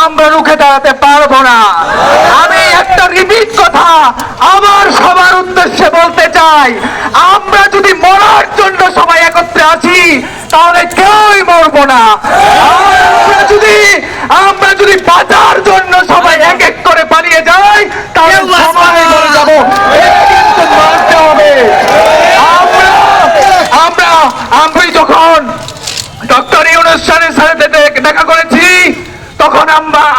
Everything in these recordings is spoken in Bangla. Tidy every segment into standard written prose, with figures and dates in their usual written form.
আমরা রুখে দাঁড়াতে পারবো না। আমি একটা রিপিট কথা আমার সবার উদ্দেশ্যে বলতে চাই, আমরা যদি মরার জন্য সবাই একত্রে আছি তাহলে কেউই মরবো না। আমরা যদি বাঁচার জন্য সবাই এক এক করে পালিয়ে যাই তাহলে সবাই মরে যাবো। এটা কিন্তু মানতে হবে। আমি যখন ডক্টর ইউনূস স্যারের সাথে দেখা করেছি তখন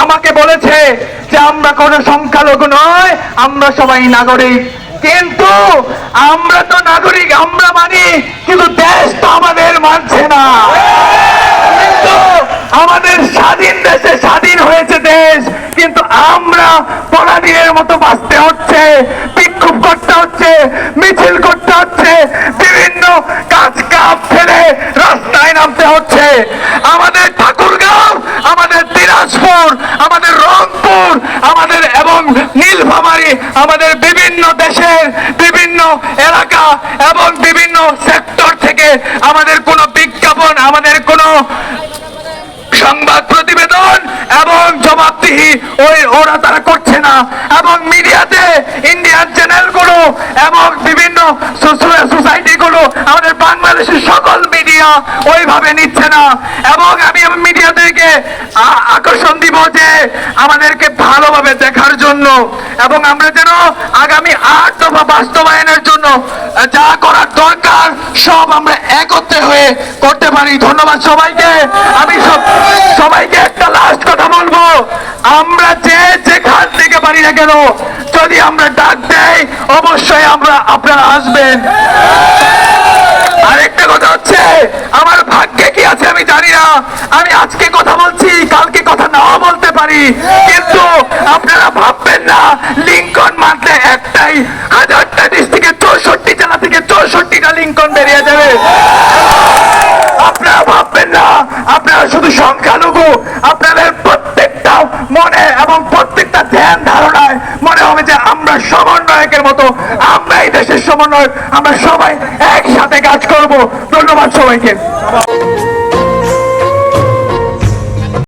আমাকে বলেছে যে আমরা কোনো সংখ্যালঘু নয়, আমরা সবাই নাগরিক। কিন্তু আমরা তো নাগরিক, আমরা মানি, কিন্তু দেশ তো আমাদের মানছে না। কিন্তু আমাদের স্বাধীন দেশে স্বাধীন হয়েছে দেশ, কিন্তু আমরা পরাধীনের মতো বাঁচতে হচ্ছে, বিক্ষোভ করতে হচ্ছে, মিছিল করতে হচ্ছে, বিভিন্ন কাজ কাপ ফেলে রাস্তায় নামতে হচ্ছে। আমাদের ঠাকুরগাঁও, আমাদের দিনাজপুর, আমাদের রংপুর, আমাদের এবং নীলফামারী, আমাদের বিভিন্ন দেশের বিভিন্ন এলাকা এবং বিভিন্ন সেক্টর থেকে আমাদের কোনো বিজ্ঞাপন, আমাদের কোনো সংবাদ প্রতিবেদন এবং জবাবদিহি ওরা তারা করছে না। এবং মিডিয়াতে ইন্ডিয়ান চ্যানেলগুলো এবং বিভিন্ন সোসাইটিগুলো আমাদের বাংলাদেশের সকল মিডিয়া ওইভাবে নিচ্ছে না। এবং আমি মিডিয়াদেরকে আকর্ষণ দিব যে আমাদেরকে ভালোভাবে দেখার জন্য এবং আমরা যেন আগামী 8 দফা বাস্তবায়নের জন্য যা করার দরকার সব আমরা একত্রে হয়ে করতে পারি। ধন্যবাদ সবাইকে। আমি সবাইকে একটা লাস্ট কথা বলবো, আমরা যেখান থেকে পারি না কেন যদি আমরা ডাক দেই অবশ্যই আপনারা আসবেন। আরেকটা কথা হচ্ছে, আমার ভাগ্যে কি আছে আমি জানি না, আমি আজকে কথা বলছি কালকে কথা নাও বলতে পারি, কিন্তু আপনারা ভাববেন না লিঙ্কন মানলে একটাই 1000টা ডিস্ট্রিক্টে 64 জেলা থেকে 64টা লিঙ্কন বেরিয়ে যাবে। আপনারা ভাববেন না আপনারা শুধু সংখ্যালঘু, আপনাদের প্রত্যেকটা মনে এবং প্রত্যেকটা ধ্যান ধারণায় মনে হবে যে আমরা সমন্বয়কের মতো, আমরা এই দেশের সমন্বয়ক, আমরা সবাই একসাথে কাজ করব। ধন্যবাদ সবাইকে।